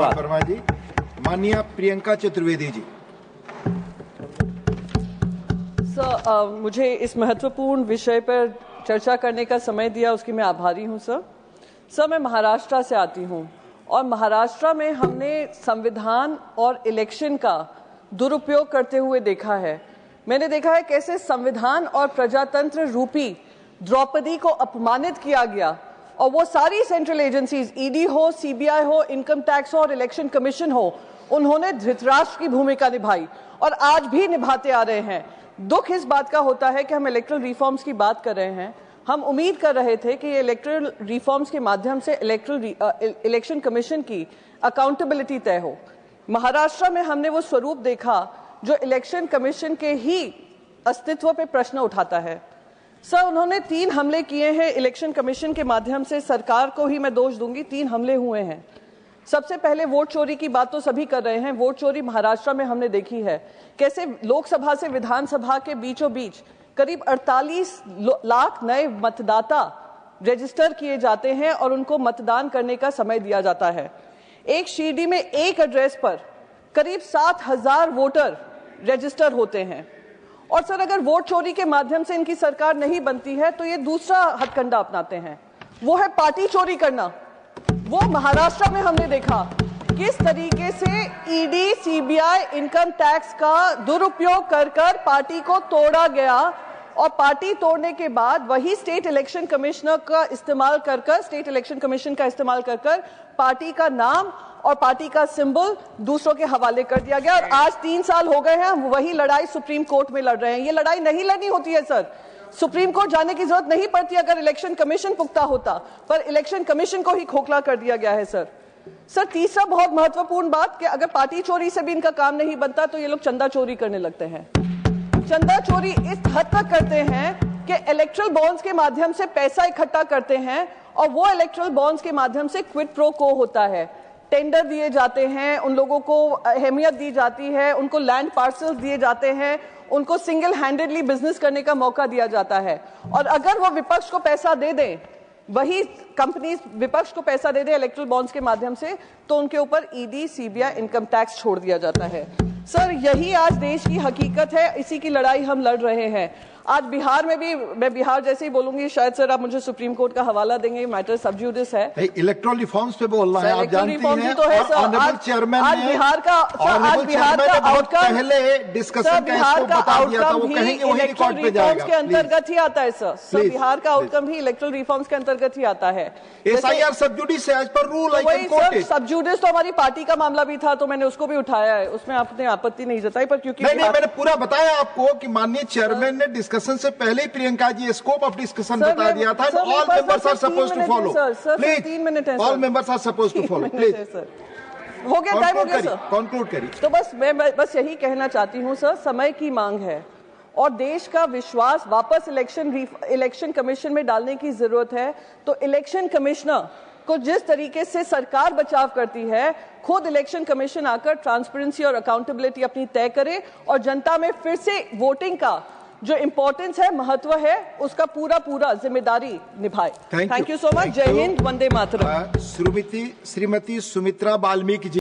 वर्मा जी, माननीय प्रियंका चतुर्वेदी जी। सर, मुझे इस महत्वपूर्ण विषय पर चर्चा करने का समय दिया, उसकी मैं आभारी हूं सर। मैं महाराष्ट्र से आती हूं और महाराष्ट्र में हमने संविधान और इलेक्शन का दुरुपयोग करते हुए देखा है। मैंने देखा है कैसे संविधान और प्रजातंत्र रूपी द्रौपदी को अपमानित किया गया और वो सारी सेंट्रल एजेंसीज, ईडी हो, सीबीआई हो, इनकम टैक्स हो और इलेक्शन कमीशन हो, उन्होंने धृतराष्ट्र की भूमिका निभाई और आज भी निभाते आ रहे हैं। दुख इस बात का होता है कि हम इलेक्ट्रल रिफॉर्म्स की बात कर रहे हैं। हम उम्मीद कर रहे थे कि ये इलेक्ट्रल रिफॉर्म्स के माध्यम से इलेक्शन कमीशन की अकाउंटेबिलिटी तय हो। महाराष्ट्र में हमने वो स्वरूप देखा जो इलेक्शन कमीशन के ही अस्तित्व पे प्रश्न उठाता है। सर, उन्होंने 3 हमले किए हैं इलेक्शन कमीशन के माध्यम से। सरकार को ही मैं दोष दूंगी, 3 हमले हुए हैं। सबसे पहले वोट चोरी की बात तो सभी कर रहे हैं। वोट चोरी महाराष्ट्र में हमने देखी है, कैसे लोकसभा से विधानसभा के बीचों बीच करीब 48 लाख नए मतदाता रजिस्टर किए जाते हैं और उनको मतदान करने का समय दिया जाता है। एक शिरडी में एक एड्रेस पर करीब 7,000 वोटर रजिस्टर होते हैं। और सर, अगर वोट चोरी के माध्यम से इनकी सरकार नहीं बनती है तो ये दूसरा हथकंडा अपनाते हैं, वो है पार्टी चोरी करना। वो महाराष्ट्र में हमने देखा किस तरीके से ईडी, सीबीआई, इनकम टैक्स का दुरुपयोग कर पार्टी को तोड़ा गया और पार्टी तोड़ने के बाद वही स्टेट इलेक्शन कमिश्नर का इस्तेमाल कर स्टेट इलेक्शन कमीशन का इस्तेमाल कर पार्टी का नाम और पार्टी का सिंबल दूसरों के हवाले कर दिया गया। और आज 3 साल हो गए हैं, वही लड़ाई सुप्रीम कोर्ट में लड़ रहे हैं। ये लड़ाई नहीं लड़नी होती है सर, सुप्रीम कोर्ट जाने की जरूरत नहीं पड़ती अगर इलेक्शन कमीशन पुख्ता होता, पर इलेक्शन कमीशन को ही खोखला कर दिया गया है सर। तीसरा बहुत महत्वपूर्ण बात कि अगर पार्टी चोरी से भी इनका काम नहीं बनता तो ये लोग चंदा चोरी करने लगते हैं। चंदा चोरी इस हद तक करते हैं कि इलेक्ट्रल बॉन्ड्स के माध्यम से पैसा इकट्ठा करते हैं और वो इलेक्ट्रल बॉन्ड्स के माध्यम से क्विड प्रो को होता है। टेंडर दिए जाते हैं, उन लोगों को अहमियत दी जाती है, उनको लैंड पार्सल्स दिए जाते हैं, उनको सिंगल हैंडेडली बिजनेस करने का मौका दिया जाता है। और अगर वो विपक्ष को पैसा दे दें, वही कंपनी विपक्ष को पैसा दे दे इलेक्ट्रल बॉन्ड्स के माध्यम से, तो उनके ऊपर ईडी, सीबीआई, इनकम टैक्स छोड़ दिया जाता है। सर, यही आज देश की हकीकत है, इसी की लड़ाई हम लड़ रहे हैं। आज बिहार में भी, मैं बिहार जैसे ही बोलूंगी, शायद सर आप मुझे सुप्रीम कोर्ट का हवाला देंगे, मैटर सब जुडिस है। इलेक्ट्रल रिफॉर्म्स पे बोलना है, आप जानती हैं, तो है और ऑनरेबल चेयरमैन आज बिहार का आउटकम, पहले डिस्कशन बिहार का आउटकम भी इलेक्ट्रल रिफॉर्म्स के अंतर्गत ही आता है सर। बिहार का आउटकम भी इलेक्ट्रल रिफॉर्म्स के अंतर्गत ही आता है। एसआईआर सब जुडिस है, as per rule I can quote it. Sub judice तो हमारी पार्टी का मामला भी था, तो मैंने उसको भी उठाया है, उसमें आपने आपत्ति नहीं जताई, पर क्योंकि नहीं, मैंने पूरा बताया आपको कि माननीय चेयरमैन ने डिस्कशन से पहले Priyanka ji scope of discussion बता दिया था। All members are supposed to follow. Please, 3 minute है, all members are supposed to follow. Please, हो गया, टाइम हो गया सर, कंक्लूड करिए। तो बस मैं यही कहना चाहती हूँ सर, समय की मांग है और देश का विश्वास वापस इलेक्शन कमीशन में डालने की जरूरत है। तो इलेक्शन कमिश्नर को जिस तरीके से सरकार बचाव करती है, खुद इलेक्शन कमीशन आकर ट्रांसपेरेंसी और अकाउंटेबिलिटी अपनी तय करे और जनता में फिर से वोटिंग का जो इंपॉर्टेंस है, महत्व है, उसका पूरा जिम्मेदारी निभाए। Thank you so much. जय हिंद, वंदे मातरम। श्रीमती सुमित्रा वाल्मीकि जी।